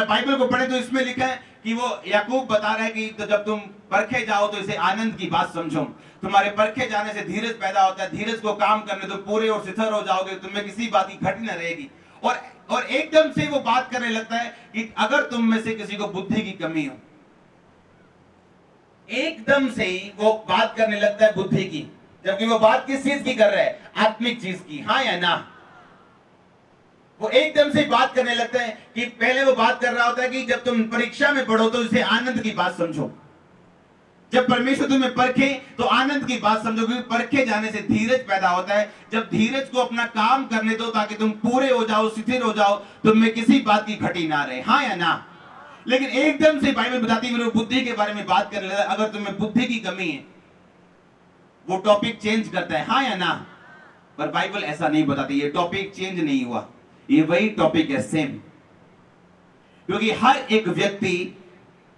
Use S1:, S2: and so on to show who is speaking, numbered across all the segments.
S1: आप बाइबल को पढ़े तो इसमें लिखा है कि वो याकूब बता रहा है कि तो जब तुम परखे जाओ तो इसे आनंद की बात समझो। तुम्हारे परखे जाने से धीरज पैदा होता है, धीरज को काम करने तो पूरे और सिथर हो जाओगे, तुम्हें किसी बात की घटी न रहेगी। और एकदम से वो बात करने लगता है कि अगर तुम में से किसी को बुद्धि की कमी हो, एकदम से ही वो बात करने लगता है बुद्धि की, जबकि वो बात किस चीज की कर रहा है? आत्मिक चीज की, हाँ या ना? वो एकदम से बात करने लगता है कि पहले वो बात कर रहा होता है कि जब तुम परीक्षा में पढ़ो तो इसे आनंद की बात समझो। जब परमेश्वर तुम्हें परखे तो आनंद की बात समझो, क्योंकि परखे जाने से धीरज पैदा होता है। जब धीरज को अपना काम करने दो ताकि तुम पूरे हो जाओ, स्थिर हो जाओ, तुम में किसी बात की घटी ना रहे, हाँ या ना? लेकिन एकदम से बाइबल बताती है बुद्धि के बारे में बात करने लगा। अगर तुम्हें बुद्धि की कमी है, वो टॉपिक चेंज करता है, हाँ या ना? पर बाइबल ऐसा नहीं बताती, ये टॉपिक चेंज नहीं हुआ, ये वही टॉपिक है, सेम। क्योंकि हर एक व्यक्ति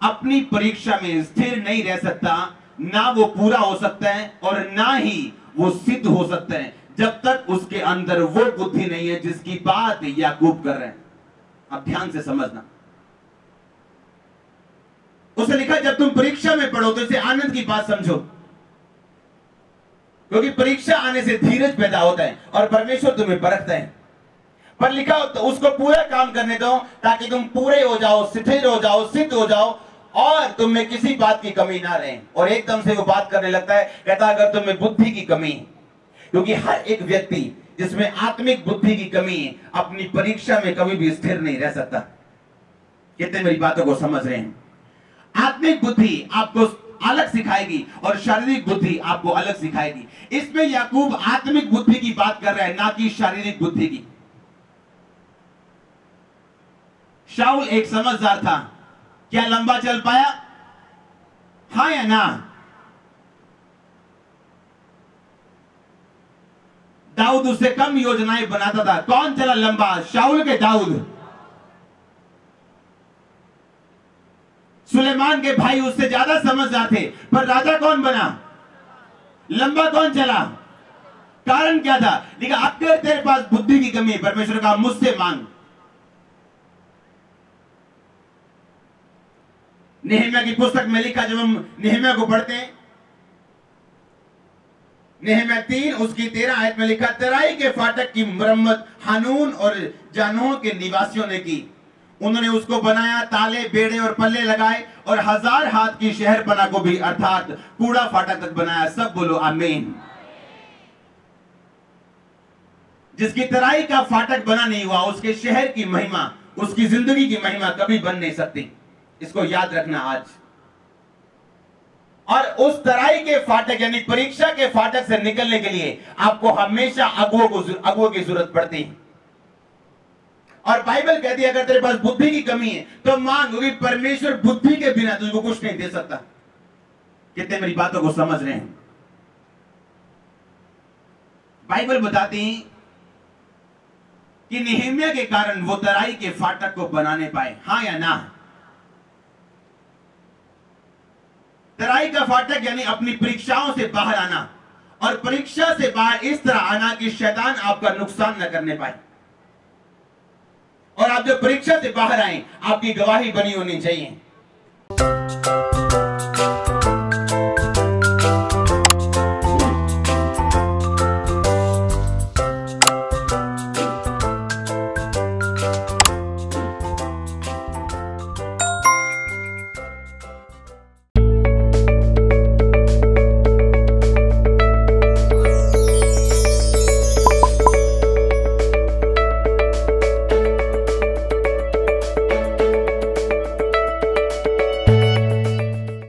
S1: अपनी परीक्षा में स्थिर नहीं रह सकता, ना वो पूरा हो सकता है और ना ही वो सिद्ध हो सकता है जब तक उसके अंदर वो बुद्धि नहीं है जिसकी बात याकूब कर रहे हैं। अब ध्यान से समझना, उसे लिखा जब तुम परीक्षा में पढ़ो तो इसे आनंद की बात समझो, क्योंकि परीक्षा आने से धीरज पैदा होता है और परमेश्वर तुम्हें परखता है। पर लिखा तो उसको पूरा काम करने दो ताकि तुम पूरे हो जाओ, स्थिर हो जाओ, सिद्ध हो जाओ और तुम में किसी बात की कमी ना रहे। और एकदम से वो बात करने लगता है, कहता अगर तुम्हें बुद्धि की कमी, क्योंकि हर एक व्यक्ति जिसमें आत्मिक बुद्धि की कमी है अपनी परीक्षा में कभी भी स्थिर नहीं रह सकता। कितने मेरी बातों को समझ रहे हैं? आत्मिक बुद्धि आपको अलग सिखाएगी और शारीरिक बुद्धि आपको अलग सिखाएगी। इसमें याकूब आत्मिक बुद्धि की बात कर रहा है, ना कि शारीरिक बुद्धि की। शाऊल एक समझदार था, क्या लंबा चल पाया? हाँ या ना? दाऊद उससे कम योजनाएं बनाता था। कौन चला लंबा, शाऊल के दाऊद? सुलेमान के भाई उससे ज्यादा समझदार थे, पर राजा कौन बना? लंबा कौन चला? कारण क्या था? लेकिन अगर तेरे पास बुद्धि की कमी है, परमेश्वर का मुझसे मांग। नेहमिया की पुस्तक में लिखा, जब हम नेहमिया को पढ़ते हैं, नेहमिया 3 उसकी 13 आयत में लिखा, तराई के फाटक की मरम्मत हानून और जानोह के निवासियों ने की। उन्होंने उसको बनाया, ताले, बेड़े और पल्ले लगाए और 1000 हाथ की शहरपना को भी अर्थात कूड़ा फाटक तक बनाया। सब बोलो आमीन। जिसकी तराई का फाटक बना नहीं हुआ, उसके शहर की महिमा, उसकी जिंदगी की महिमा कभी बन नहीं सकती। इसको याद रखना आज। और उस तराई के फाटक यानी परीक्षा के फाटक से निकलने के लिए आपको हमेशा अगुओं की जरूरत पड़ती है। और बाइबल कहती है अगर तेरे पास बुद्धि की कमी है तो मांग, क्योंकि परमेश्वर बुद्धि के बिना तुझको कुछ नहीं दे सकता। कितने मेरी बातों को समझ रहे हैं? बाइबल बताती है कि नेहमिया के कारण वो तराई के फाटक को बनाने पाए, हाँ या ना? तराई का फाटक यानी अपनी परीक्षाओं से बाहर आना, और परीक्षा से बाहर इस तरह आना कि शैतान आपका नुकसान न करने पाए। और आप जब परीक्षा से बाहर आए, आपकी गवाही बनी होनी चाहिए।